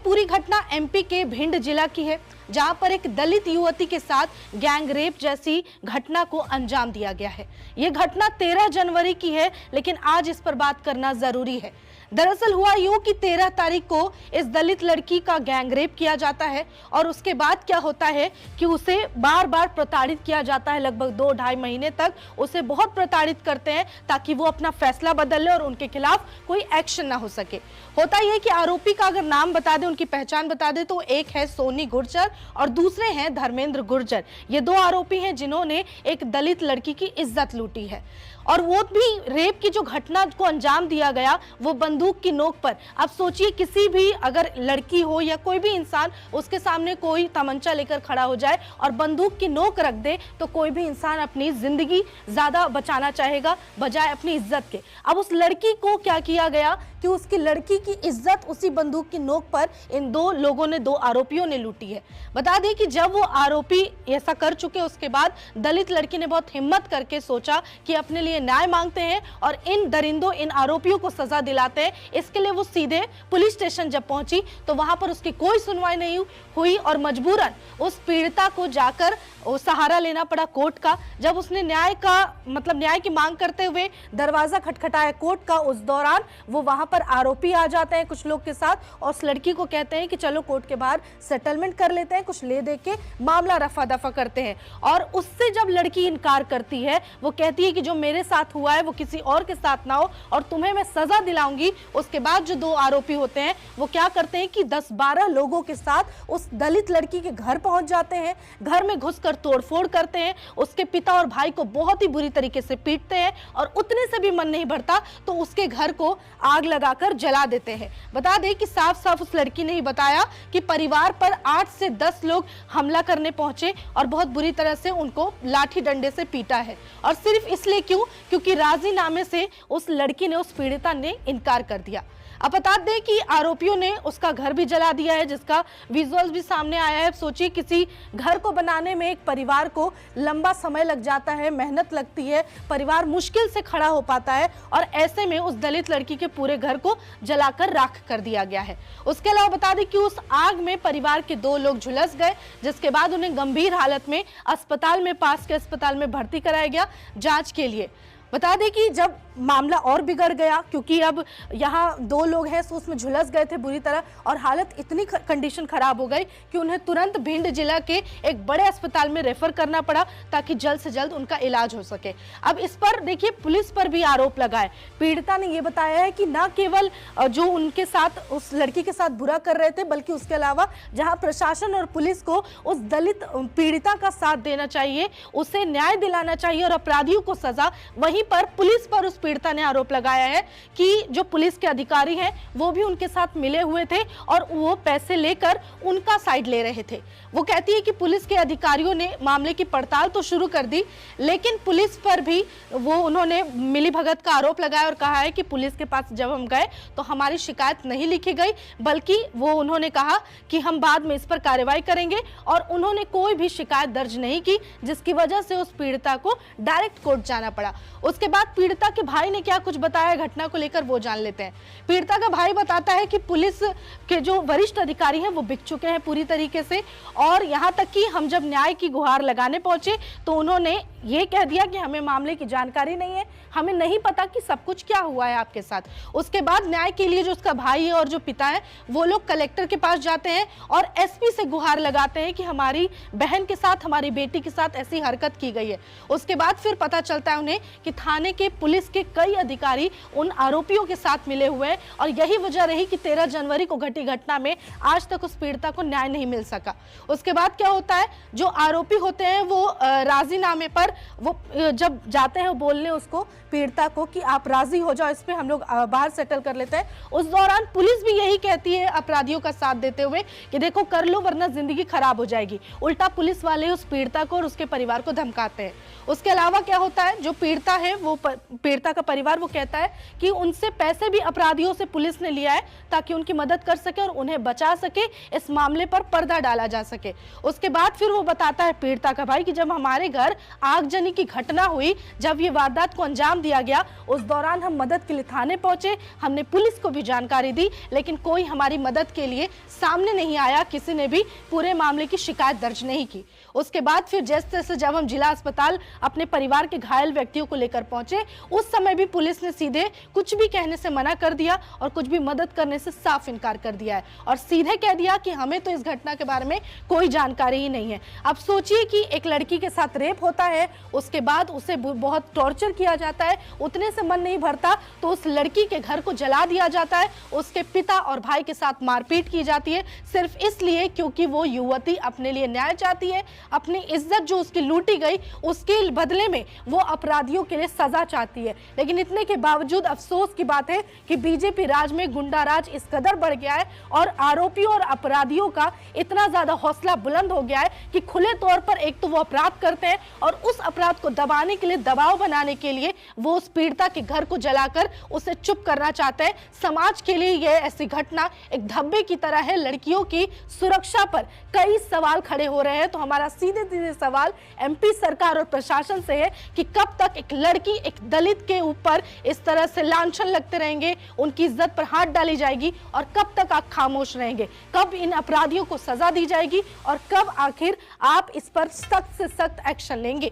पूरी घटना एमपी के भिंड जिला की है, जहां पर एक दलित युवती के साथ गैंग रेप जैसी घटना को अंजाम दिया गया है। यह घटना 13 जनवरी की है, लेकिन आज इस पर बात करना जरूरी है। दरअसल हुआ यूं कि 13 तारीख को इस दलित लड़की का गैंग रेप किया जाता है और उसके बाद क्या होता है कि उसे बार बार प्रताड़ित किया जाता है। लगभग 2-2.5 महीने तक उसे बहुत प्रताड़ित करते हैं ताकि वो अपना फैसला बदल ले और उनके खिलाफ कोई एक्शन ना हो सके। होता यह है कि आरोपी का अगर नाम बता दें, उनकी पहचान बता दें, तो एक है सोनी गुर्जर और दूसरे हैं धर्मेंद्र गुर्जर। ये 2 आरोपी हैं जिन्होंने एक दलित लड़की की इज्जत लूटी है और वो भी रेप की जो घटना को अंजाम दिया गया वो बंदूक की नोक पर। अब सोचिए, किसी भी अगर लड़की हो या कोई भी इंसान, उसके सामने कोई तमंचा लेकर खड़ा हो जाए और बंदूक की नोक रख दे तो कोई भी इंसान अपनी जिंदगी ज्यादा बचाना चाहेगा बजाय अपनी इज्जत के। अब उस लड़की को क्या किया गया कि उसकी लड़की की इज्जत उसी बंदूक की नोक पर इन 2 लोगों ने, 2 आरोपियों ने लूटी है। बता दें कि जब वो आरोपी ऐसा कर चुके, उसके बाद दलित लड़की ने बहुत हिम्मत करके सोचा कि अपने लिए न्याय मांगते हैं और इन दरिंदों, इन आरोपियों को सजा दिलाते हैं। इसके लिए वो सीधे पुलिस स्टेशन जब पहुंची तो वहां पर उसकी कोई सुनवाई नहीं हुई और मजबूरन उस पीड़िता को जाकर सहारा लेना पड़ा कोर्ट का। जब उसने न्याय की मांग करते हुए दरवाजा खटखटाया कोर्ट का, उस दौरान वो वहां पर आरोपी आ जाते हैं कुछ लोग के साथ और उस लड़की को कहते हैं कि चलो कोर्ट के बाहर सेटलमेंट कर लेते हैं, कुछ ले दे के मामला रफा दफा करते हैं। और उससे जब लड़की इनकार करती है, वो कहती है कि जो मेरे साथ हुआ है वो किसी और के साथ ना हो और तुम्हें मैं सजा दिलाऊंगी। उसके बाद जो 2 आरोपी होते हैं वो क्या करते हैं कि 10-12 लोगों के साथ उस दलित लड़की के घर पहुंच जाते हैं, घर में घुसकर तोड़फोड़ करते हैं, उसके पिता और भाई को बहुत ही बुरी तरीके से पीटते हैं और उतने से भी मन नहीं भरता तो उसके घर को आग लगाकर जला देते हैं। बता दें कि साफ साफ उस लड़की ने ही बताया कि परिवार पर 8 से 10 लोग हमला करने पहुंचे और बहुत बुरी तरह से उनको लाठी डंडे से पीटा है। और सिर्फ इसलिए क्योंकि राजीनामे से उस लड़की ने, उस पीड़िता ने इनकार कर दिया। अब बता दें कि आरोपियों ने उसका घर भी जला दिया है, जिसका विजुअल्स भी सामने आया है। सोचिए, किसी घर को बनाने में एक परिवार को लंबा समय लग जाता है, मेहनत लगती है, परिवार मुश्किल से खड़ा हो पाता है और ऐसे में उस दलित लड़की के पूरे घर को जलाकर राख कर दिया गया है। उसके अलावा बता दें कि उस आग में परिवार के 2 लोग झुलस गए, जिसके बाद उन्हें गंभीर हालत में पास के अस्पताल में भर्ती कराया गया जांच के लिए। बता दें कि जब मामला और बिगड़ गया, क्योंकि अब यहाँ 2 लोग हैं तो उसमें झुलस गए थे बुरी तरह और हालत इतनी कंडीशन खराब हो गई कि उन्हें तुरंत भिंड जिला के एक बड़े अस्पताल में रेफर करना पड़ा ताकि जल्द से जल्द उनका इलाज हो सके। अब इस पर देखिए, पुलिस पर भी आरोप लगा है। पीड़िता ने यह बताया है कि न केवल जो उनके साथ, उस लड़की के साथ बुरा कर रहे थे, बल्कि उसके अलावा जहाँ प्रशासन और पुलिस को उस दलित पीड़िता का साथ देना चाहिए, उसे न्याय दिलाना चाहिए और अपराधियों को सजा। वहीं पर पुलिस पर उस पीड़िता ने आरोप लगाया है कि जो पुलिस के अधिकारी हैं वो भी उनके साथ मिले हुए थे और वो पैसे लेकर उनका साइड ले रहे थे। वो कहती है कि पुलिस के अधिकारियों ने मामले की पड़ताल तो शुरू कर दी, लेकिन पुलिस पर भी उन्होंने मिलीभगत का आरोप लगाया और कहा है कि पुलिस के पास जब हम गए तो हमारी शिकायत नहीं लिखी गई, बल्कि उन्होंने कहा कि हम बाद में इस पर कार्रवाई करेंगे और उन्होंने कोई भी शिकायत दर्ज नहीं की, जिसकी वजह से उस पीड़िता को डायरेक्ट कोर्ट जाना पड़ा। उसके बाद पीड़िता के भाई ने क्या कुछ बताया घटना को लेकर, वो जान लेते हैं। पीड़िता का भाई बताता है कि पुलिस के जो वरिष्ठ अधिकारी हैं वो बिक चुके हैं पूरी तरीके से और यहाँ तक कि हम जब न्याय की गुहार लगाने पहुंचे तो उन्होंने ये कह दिया कि हमें मामले की जानकारी नहीं है, हमें नहीं पता कि सब कुछ क्या हुआ है आपके साथ। उसके बाद न्याय के लिए जो उसका भाई है और जो पिता है वो लोग कलेक्टर के पास जाते हैं और एसपी से गुहार लगाते हैं कि हमारी बहन के साथ, हमारी बेटी के साथ ऐसी हरकत की गई है। उसके बाद फिर पता चलता है उन्हें कि थाने के, पुलिस के कई अधिकारी उन आरोपियों के साथ मिले हुए हैं और यही वजह रही कि 13 जनवरी को घटी घटना में आज तक उस पीड़िता को न्याय नहीं मिल सका। उसके बाद क्या होता है, जो आरोपी होते हैं वो राजीनामे पर वो जब जाते हैं बोलने उसको, पीड़िता को, कि आप राजी हो जाओ, इस पे हम लोग बाहर सेटल कर लेते हैं। उस दौरान पुलिस भी यही कहती है अपराधियों का साथ देते हुए कि देखो कर लो वरना जिंदगी खराब हो जाएगी। उल्टा पुलिस वाले उस पीड़िता को और उसके परिवार को धमकाते हैं। उसके अलावा क्या होता है, जो पीड़िता है वो पीड़िता का परिवार वो कहता है कि उनसे पैसे भी अपराधियों से पुलिस ने लिया है ताकि उनकी मदद कर सके और उन्हें बचा सके, इस मामले पर पर्दा डाला जा सके। उसके बाद फिर वो बताता है पीड़िता का भाई कि जब हमारे घर आगजनी की घटना हुई, जब ये वारदात को अंजाम दिया गया, उस दौरान हम मदद के लिए थाने पहुंचे, हमने पुलिस को भी जानकारी दी, लेकिन कोई हमारी मदद के लिए सामने नहीं आया, किसी ने भी पूरे मामले की शिकायत दर्ज नहीं की। उसके बाद फिर जैसे तैसे जब हम जिला अस्पताल अपने परिवार के घायल व्यक्तियों को लेकर पहुंचे, उस समय भी पुलिस ने सीधे कुछ भी कहने से मना कर दिया और कुछ भी मदद करने से साफ इनकार कर दिया है और सीधे कह दिया कि हमें तो इस घटना के बारे में कोई जानकारी ही नहीं है। अब सोचिए कि एक लड़की के साथ रेप होता है, उसके बाद उसे बहुत टॉर्चर किया जाता है, उतने से मन नहीं भरता तो उस लड़की के घर को जला दिया जाता है, उसके पिता और भाई के साथ मारपीट की जाती है, सिर्फ इसलिए क्योंकि वो युवती अपने लिए न्याय चाहती है, अपनी इज्जत जो उसकी लूटी गई उसके बदले में वो अपराधियों के लिए सजा चाहती है। लेकिन इतने के बावजूद अफसोस की बात है कि बीजेपी राज में गुंडा राज इस कदर बढ़ गया है और आरोपियों और अपराधियों का इतना ज्यादा हौसला बुलंद हो गया है कि खुले तौर पर एक तो वो अपराध करते हैं और उस अपराध को दबाने के लिए, दबाव बनाने के लिए वो उस पीड़िता के घर को जलाकर उसे चुप करना चाहते हैं। समाज के लिए यह ऐसी घटना एक धब्बे की तरह है। लड़कियों की सुरक्षा पर कई सवाल खड़े हो रहे हैं। तो हमारा सीधे सीधे सवाल एमपी सरकार और प्रशासन से है कि कब तक एक लड़की, एक दलित के ऊपर इस तरह से लांछन लगते रहेंगे, उनकी इज्जत पर हाथ डाली जाएगी और कब तक आप खामोश रहेंगे? कब इन अपराधियों को सजा दी जाएगी और कब आखिर आप इस पर सख्त से सख्त एक्शन लेंगे?